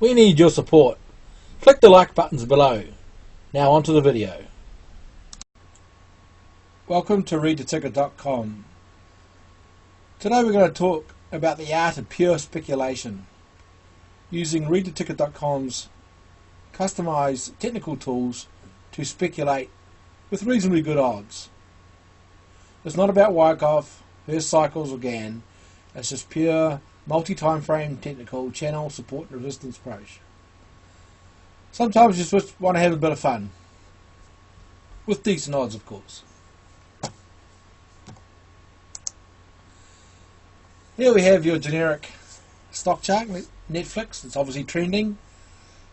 We need your support. Click the like buttons below. Now onto the video. Welcome to readtheticker.com. Today we're going to talk about the art of pure speculation using readtheticker.com's customized technical tools to speculate with reasonably good odds. It's not about Wyckoff, Hurst cycles or GAN. It's just pure multi-time frame technical channel support and resistance approach. Sometimes you just want to have a bit of fun with decent odds, of course. Here we have your generic stock chart, Netflix. It's obviously trending.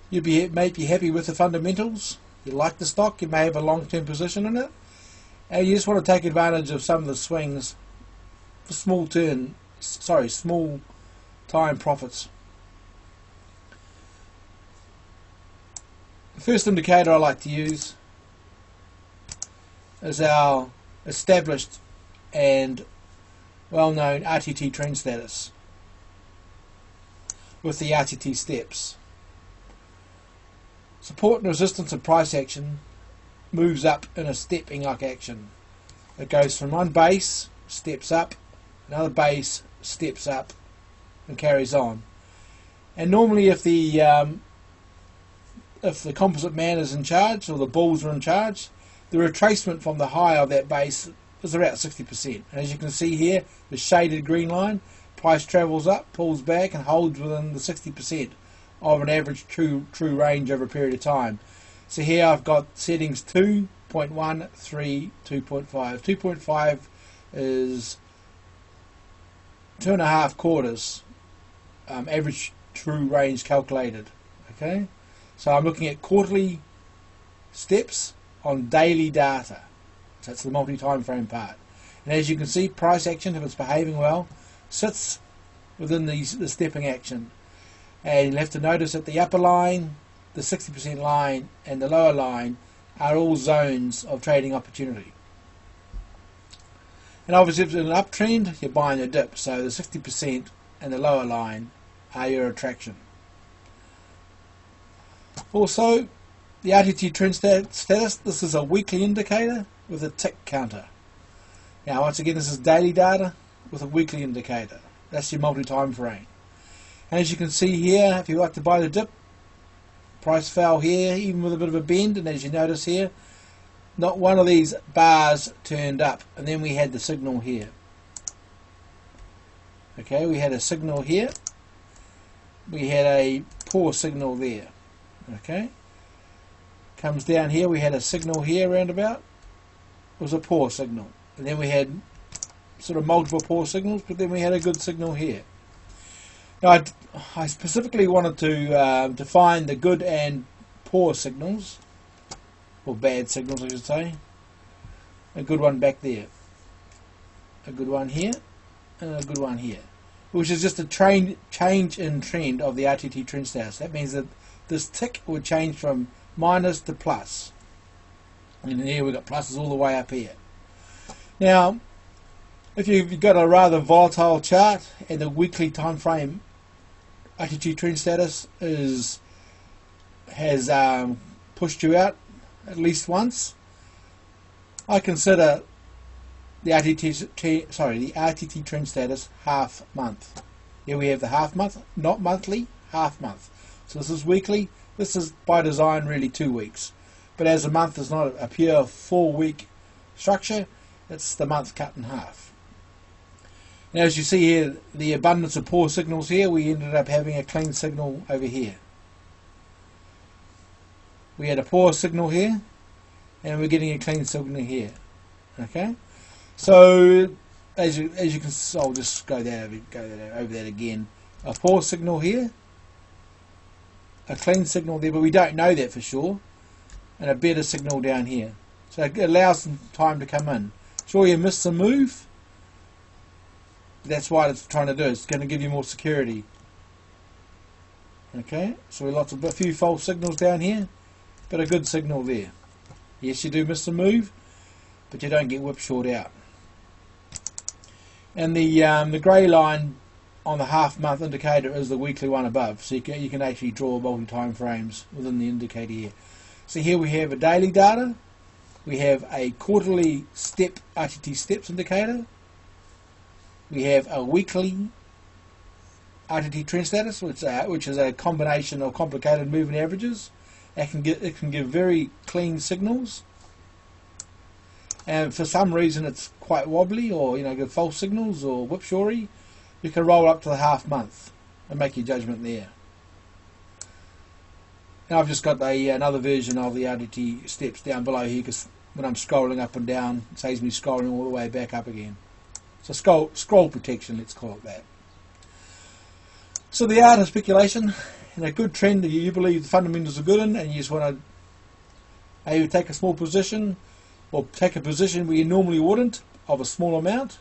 You may be happy with the fundamentals. You like the stock. You may have a long-term position in it, and you just want to take advantage of some of the swings for small time profits. The first indicator I like to use is our established and well-known RTT trend status with the RTT steps. Support and resistance and price action moves up in a stepping like action. It goes from one base, steps up, another base, steps up, and carries on. And normally if the composite man is in charge, or the bulls are in charge, the retracement from the high of that base is about 60%. And as you can see here, the shaded green line, price travels up, pulls back, and holds within the 60% of an average true range over a period of time. So here I've got settings 2.1, 3, 2.5. 2.5 is 2.5 quarters average true range calculated. Okay, so I'm looking at quarterly steps on daily data. So that's the multi-time frame part. And as you can see, price action, if it's behaving well, sits within the stepping action. And you'll have to notice that the upper line, the 60% line, and the lower line are all zones of trading opportunity. And obviously if it's an uptrend, you're buying a dip, so the 60% and the lower line are your attraction. Also, the RTT trend status, this is a weekly indicator with a tick counter. Now once again, this is daily data with a weekly indicator. That's your multi-time frame. And as you can see here, if you like to buy the dip, price fell here, even with a bit of a bend, and as you notice here, not one of these bars turned up, and then we had the signal here. Okay, we had a signal here, we had a poor signal there. Okay, comes down here, we had a signal here roundabout, it was a poor signal, and then we had sort of multiple poor signals, but then we had a good signal here. Now I specifically wanted to find the good and poor signals, or bad signals I should say. A good one back there, a good one here, and a good one here, which is just a change in trend of the RTT trend status. That means that this tick would change from minus to plus, and here we've got pluses all the way up here. Now if you've got a rather volatile chart and the weekly time frame RTT trend status has pushed you out at least once, I consider the RTT trend status half month. Here we have the half month, not monthly, half month. So this is weekly. This is by design really 2 weeks, but as a month is not a pure 4-week structure, it's the month cut in half. Now as you see here, the abundance of poor signals here, we ended up having a clean signal over here. We had a poor signal here, and we're getting a clean signal here. Okay, so as you can, I'll just go over that again. A poor signal here, a clean signal there, but we don't know that for sure, and a better signal down here. So it allows some time to come in. Sure, you missed some move. That's what it's trying to do. It's going to give you more security. Okay, so a few false signals down here, but a good signal there. Yes, you do miss a move, but you don't get whip short out. And the grey line on the half-month indicator is the weekly one above. So you can actually draw multi-time frames within the indicator here. So here we have a daily data. We have a quarterly step RTT steps indicator. We have a weekly RTT trend status, which is a combination of complicated moving averages. It can give very clean signals, and for some reason it's quite wobbly, or give false signals or whipshawy. You can roll up to the half month and make your judgment there. And I've just got another version of the RTT steps down below here, because when I'm scrolling up and down, it saves me scrolling all the way back up again. So scroll protection, let's call it that. So the art of speculation, in a good trend that you believe the fundamentals are good in, and you just want to either take a small position or take a position where you normally wouldn't of a small amount,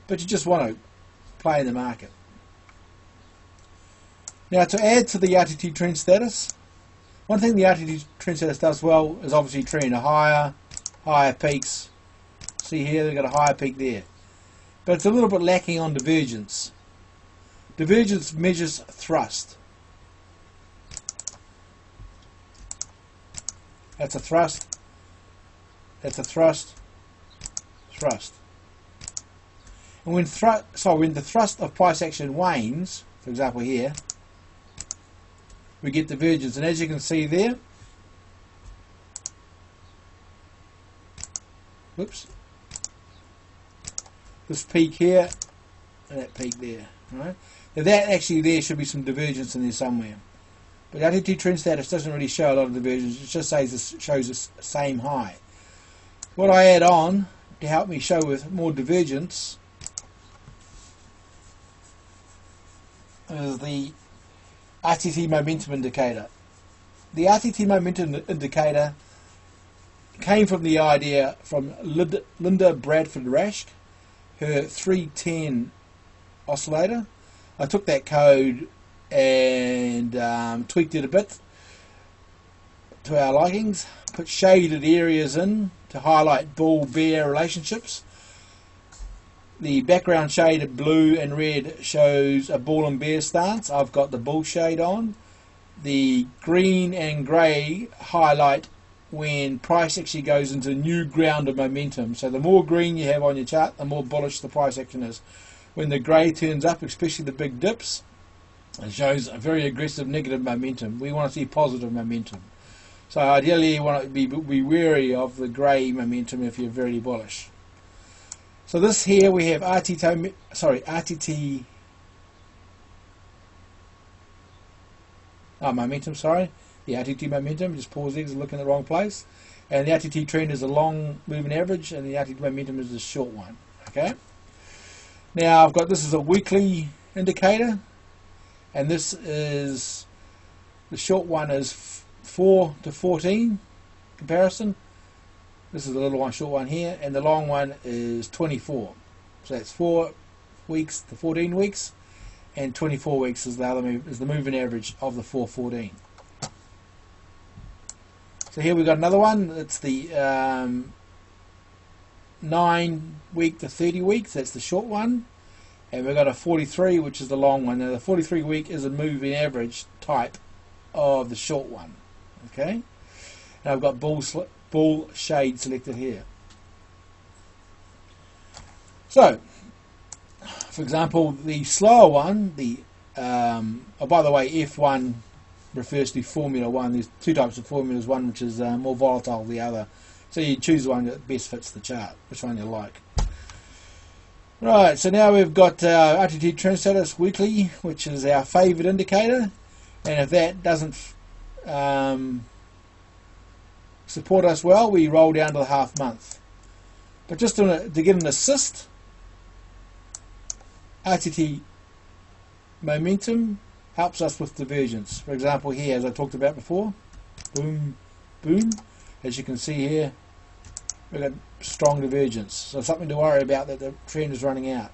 but you just want to play in the market. Now, to add to the RTT trend status, one thing the RTT trend status does well is obviously trend higher peaks. See here, they've got a higher peak there. But it's a little bit lacking on divergence. Divergence measures thrust. That's a thrust. That's a thrust. Thrust. And when the thrust of price action wanes, for example here, we get divergence. And as you can see there, whoops, this peak here and that peak there, right? Now that actually there should be some divergence in there somewhere. But RTT trend status doesn't really show a lot of divergence. It just shows the same high. What I add on to help me show with more divergence is the RTT momentum indicator. The RTT momentum indicator came from the idea from Linda Bradford Rasch, her 310 oscillator. I took that code and tweaked it a bit to our likings, put shaded areas in to highlight bull-bear relationships. The background shade of blue and red shows a bull and bear stance. I've got the bull shade on. The green and grey highlight when price actually goes into new ground of momentum. So the more green you have on your chart, the more bullish the price action is. When the grey turns up, especially the big dips, it shows a very aggressive negative momentum. We want to see positive momentum. So ideally you want to be wary of the grey momentum if you're very bullish. So this here we have RTT momentum, the RTT momentum, just pause there because I'm looking in the wrong place. And the RTT trend is a long moving average, and the RTT momentum is a short one. Okay. Now I've got, this is a weekly indicator, and this is, the short one is 4 to 14 comparison. This is the little one, short one here, and the long one is 24. So that's 4 weeks to 14 weeks, and 24 weeks is the moving average of the 414. So here we've got another one. It's the 9 week to 30 weeks. That's the short one, and we've got a 43, which is the long one. Now the 43 week is a moving average type of the short one. Okay, and I've got bull shade selected here. So, for example, the slower one, oh, by the way, F1 refers to Formula 1. There's two types of formulas, one which is more volatile than the other. So you choose the one that best fits the chart, which one you like. Right, so now we've got RTT trend status weekly, which is our favoured indicator, and if that doesn't support us well, we roll down to the half month. But just to get an assist, RTT momentum helps us with divergence. For example here, as I talked about before, boom, boom, as you can see here, we've got strong divergence. So something to worry about, that the trend is running out.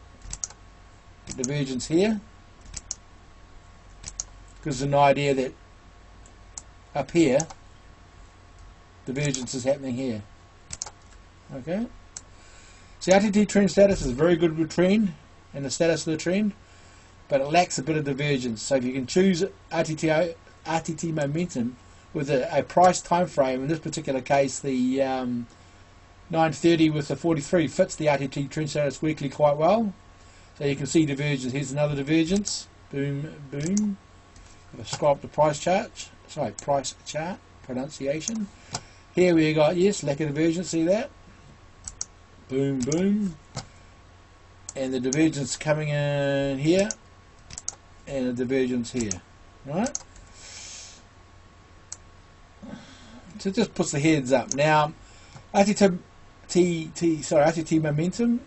Divergence here gives an idea that up here divergence is happening here. Okay, so RTT trend status is very good with trend and the status of the trend. but it lacks a bit of divergence. So if you can choose RTT momentum with a price time frame, in this particular case the 930 with the 43 fits the RTT trend status weekly quite well. So you can see divergence. Here's another divergence. Boom, boom. If I scroll up the price chart, price chart pronunciation. Here we got, yes, lack of divergence. See that? Boom, boom. And the divergence coming in here, and the divergence here, right? So it just puts the heads up. Now, RTT momentum.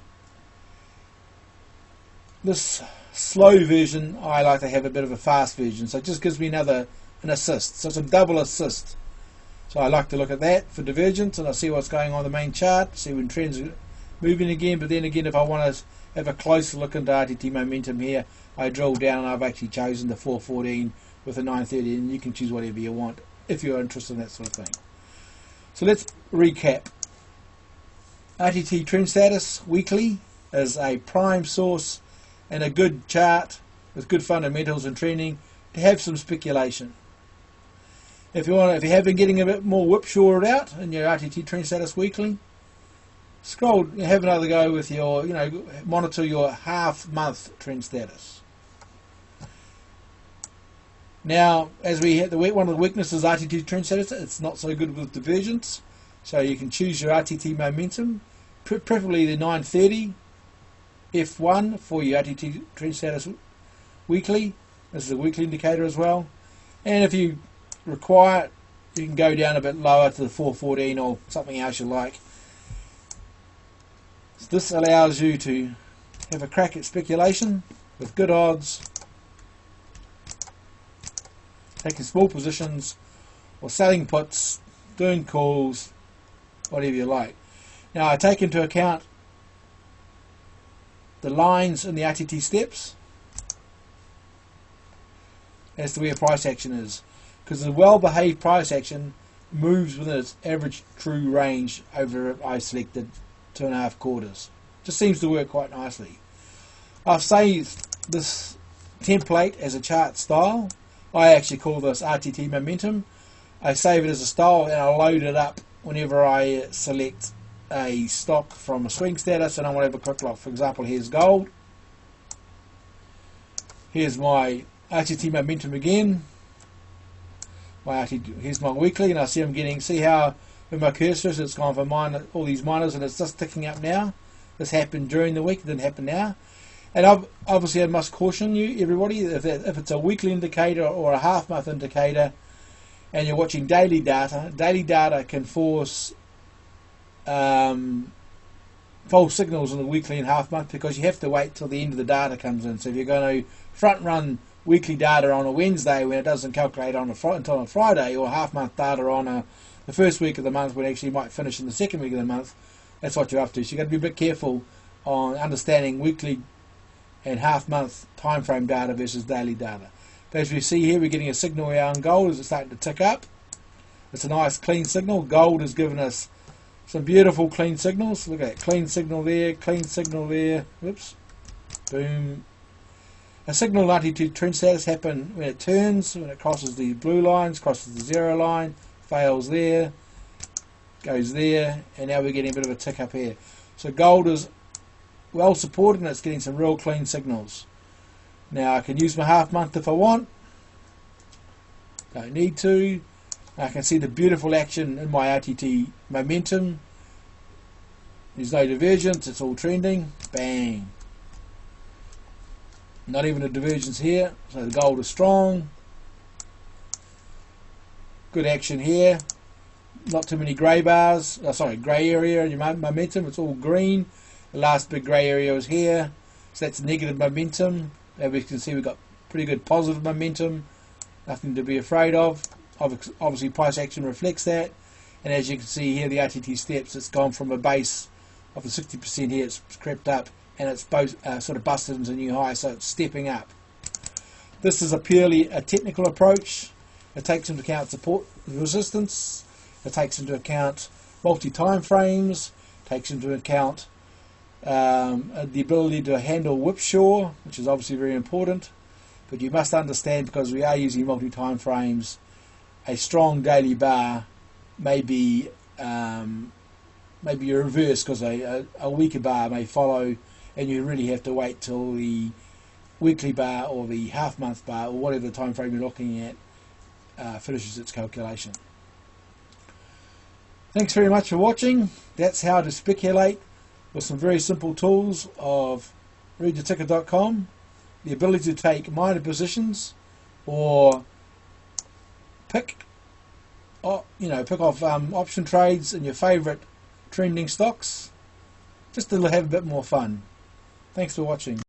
This slow version, I like to have a bit of a fast version, so it just gives me an assist. So it's a double assist. So I like to look at that for divergence, and I see what's going on the main chart, see when trends are moving again. But then again, if I want to have a closer look into RTT momentum here, I drill down and I've actually chosen the 414 with the 930, and you can choose whatever you want if you're interested in that sort of thing. So let's recap. RTT trend status weekly is a prime source and a good chart with good fundamentals and trending to have some speculation. If you have been getting a bit more whipshawed out in your RTT trend status weekly, have another go with your, monitor your half-month trend status. Now, as we hit one of the weaknesses of RTT trend status, it's not so good with divergence. So you can choose your RTT momentum, preferably the 930 F1 for your RTT trend status weekly. This is a weekly indicator as well. And if you require it, you can go down a bit lower to the 414 or something else you like. So this allows you to have a crack at speculation with good odds, taking small positions or selling puts, doing calls, whatever you like. Now I take into account the lines in the RTT steps as to where price action is, because the well-behaved price action moves within its average true range over I selected 2.5 quarters. Just seems to work quite nicely. I've saved this template as a chart style. I actually call this RTT momentum. I save it as a style and I load it up whenever I select a stock from a swing status and I want to have a quick look. For example, here's gold. Here's my RTT momentum again. Here's my weekly, and I see see how with my cursor it's gone for all these minors, and it's just ticking up now. This happened during the week, it didn't happen now. And obviously I must caution you, everybody, if it's a weekly indicator or a half-month indicator and you're watching daily data can force false signals in the weekly and half-month, because you have to wait till the end of the data comes in. So if you're going to front-run weekly data on a Wednesday when it doesn't calculate until on Friday, or half-month data on the first week of the month when it actually might finish in the second week of the month, that's what you're up to. So you've got to be a bit careful on understanding weekly and half-month time frame data versus daily data. But as we see here, we're getting a signal here on gold as it's starting to tick up. It's a nice clean signal. Gold has given us some beautiful clean signals. Look at that, clean signal there, clean signal there. Whoops. Boom. A signal RTT trend status happen when it turns, when it crosses the blue lines, crosses the zero line, fails there, goes there, and now we're getting a bit of a tick up here. So gold is well supported and it's getting some real clean signals. Now I can use my half month if I want. Don't need to. I can see the beautiful action in my RTT momentum. There's no divergence, it's all trending. Bang. Not even a divergence here, so the gold is strong. Good action here. Not too many grey bars. Grey area in your momentum. It's all green. The last big grey area is here, so that's negative momentum. As we can see, we've got pretty good positive momentum. Nothing to be afraid of. Obviously, price action reflects that. And as you can see here, the RTT steps, it's gone from a base of the 60% here. It's crept up, and it's both sort of busted into a new high, so it's stepping up. This is purely a technical approach. It takes into account support and resistance. It takes into account multi-time frames. Takes into account the ability to handle whipsaw, which is obviously very important, but you must understand, because we are using multi-time frames, a strong daily bar may be maybe reversed, because a weaker bar may follow, and you really have to wait till the weekly bar or the half-month bar or whatever time frame you're looking at finishes its calculation. Thanks very much for watching. That's how to speculate with some very simple tools of readtheticker.com. The ability to take minor positions or pick off option trades in your favourite trending stocks, just to have a bit more fun. Thanks for watching.